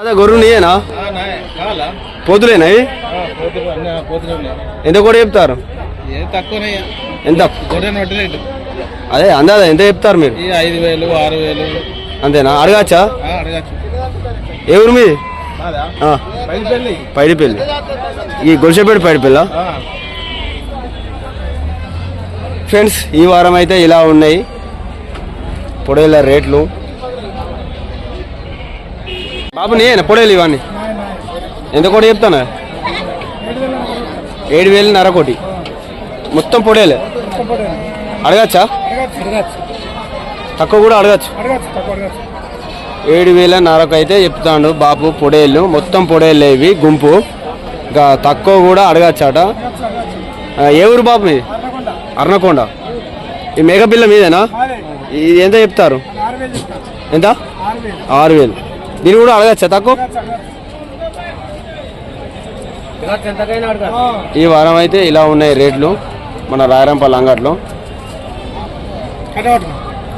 అదే గొర్రె నీయేనా పోతులేనా ఎంత కూడా చెప్తారు ఎంత అదే అందాదా ఎంత చెప్తారు మీరు 5,000 6,000 అంతేనా అడగచ్చా ఏ ఊరు మీది పైడిపల్లి ఈ గొలిసేపేట పైడిపల్లి ఫ్రెండ్స్ ఈ వారం అయితే ఇలా ఉన్నాయి పొడేల రేట్లు బాబు నేనా పొడేలు ఇవన్నీ ఎంత కూడా చెప్తానా 7,500 కోటి మొత్తం పొడేలే అడగచ్చా తక్కువ కూడా అడగచ్చు 7,500 అయితే చెప్తాడు బాబు పొడేళ్ళు మొత్తం పొడేళ్ళు ఇవి గుంపు ఇంకా తక్కువ కూడా అడగచ్చట ఏ ఊరు బాబు మీది అర్నకొండ ఈ మేకపిల్ల మీదేనా ఇది ఎంత చెప్తారు ఎంత 6,000 దీన్ని కూడా అడగచ్చా తక్కువ ఈ వారం అయితే ఇలా ఉన్నాయి రేట్లు మన రాయరంపల్లి అంగట్లో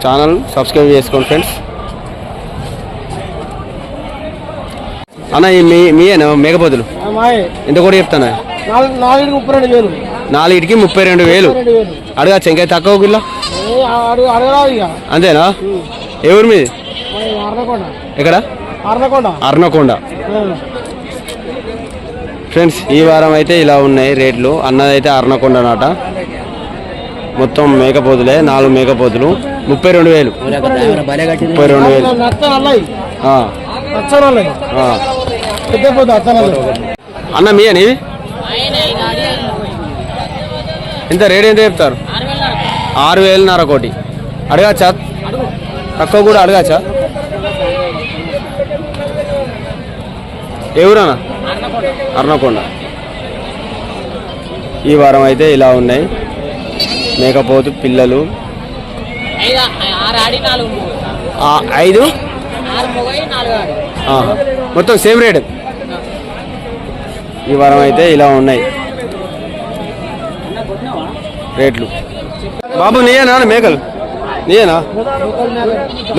ఛానల్ సబ్స్క్రైబ్ చేసుకోండి ఫ్రెండ్స్ అన్న మీయేనా మేకపోతులు ఎంత కూడా చెప్తానా 4కి 32,000 అడగచ్చా ఇంకా తక్కువ గిల్లా అంతేనా ఎవరు మీది ఎక్కడ అర్నకొండ ఫ్రెండ్స్ ఈ వారం అయితే ఇలా ఉన్నాయి రేట్లు అన్నదైతే అర్నకొండ నాట మొత్తం మేకపోతులే 4 మేకపోతులు 32,000 అన్న మీ అని ఎంత రేట్ ఎంత చెప్తారు 6,500 కోటి అడగచ్చా తక్కువ కూడా అడగచ్చా ఎవరన్నా అర్నకొండ ఈ వారం అయితే ఇలా ఉన్నాయి మేకపోతు పిల్లలు 5 మొత్తం సేమ్ రేట్ ఈ వారం అయితే ఇలా ఉన్నాయి రేట్లు బాబు నీయేనా మేకలు నీయేనా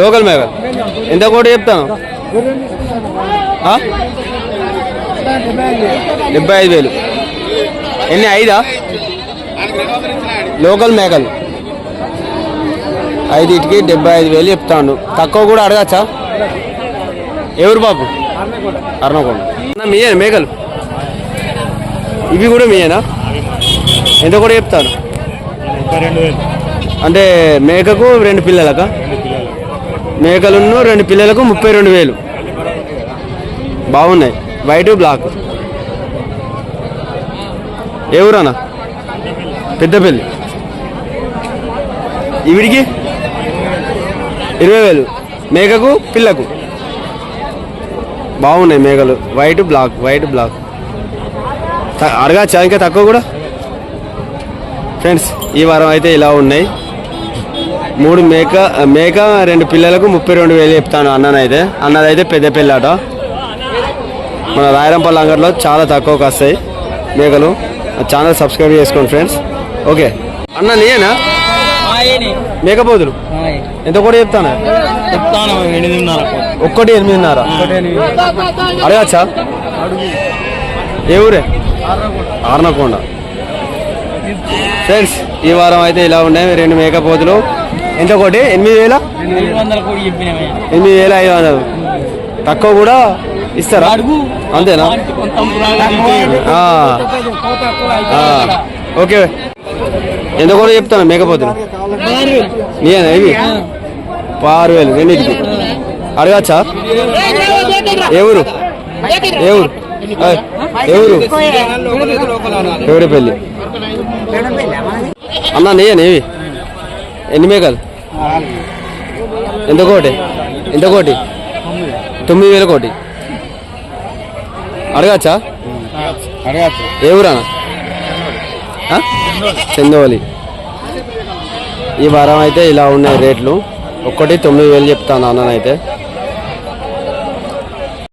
లోకల్ మేకలు ఎంత కోటి చెప్తాను 75,000 ఎన్ని 5 లోకల్ మేకలు 5కి 75,000 చెప్తాను తక్కువ కూడా అడగచ్చా ఎవరు బాబు అర్నకొండ మీయేనా మేకలు ఇవి కూడా మీయేనా ఎంత కూడా చెప్తాను అంటే మేకకు 2 పిల్లలకా మేకలున్న 2 పిల్లలకు 32,000 బాగున్నాయి వైట్ బ్లాక్ ఎవరన్నా పెద్దపల్లి ఇవిడికి 20,000 మేకకు పిల్లకు బాగున్నాయి మేకలు వైట్ బ్లాక్ అడగచ్చా ఇంకా తక్కువ కూడా ఫ్రెండ్స్ ఈ వారం అయితే ఇలా ఉన్నాయి 3 మేక 2 పిల్లలకు 32,000 చెప్తాను అన్నదైతే పెద్ద పిల్లాట మన రాయరంపల్లి అంగట్లో చాలా తక్కువకి వస్తాయి మేకలు ఛానల్ సబ్స్క్రైబ్ చేసుకోండి ఫ్రెండ్స్ ఓకే అన్న నీయేనా మేకపోతులు ఎంత కూడా చెప్తాను ఒక్కటి 8,500 అడగచ్చా ఏ ఊరే అర్నకొండ ఫ్రెండ్స్ ఈ వారం అయితే ఇలా ఉన్నాయి 2 మేకపోతులు ఎంత కోటి 8,500 తక్కువ కూడా ఇస్తారా అంతేనా ఓకే ఎంత కూడా చెప్తాను మేకపోతులు నేనా ఇవి 6,000 రెండింటికి అడగచ్చా ఎవరు ఎవరిపల్లి అన్న నేయనా ఇవి ఎన్ని మేకలు ఎంత కోటి 9,000 కోటి అడగచ్చా ఎవరన్నా చందోలి ఈ వారం అయితే ఇలా ఉన్నాయి రేట్లు ఒక్కటి 9,000 చెప్తాను అన్ననైతే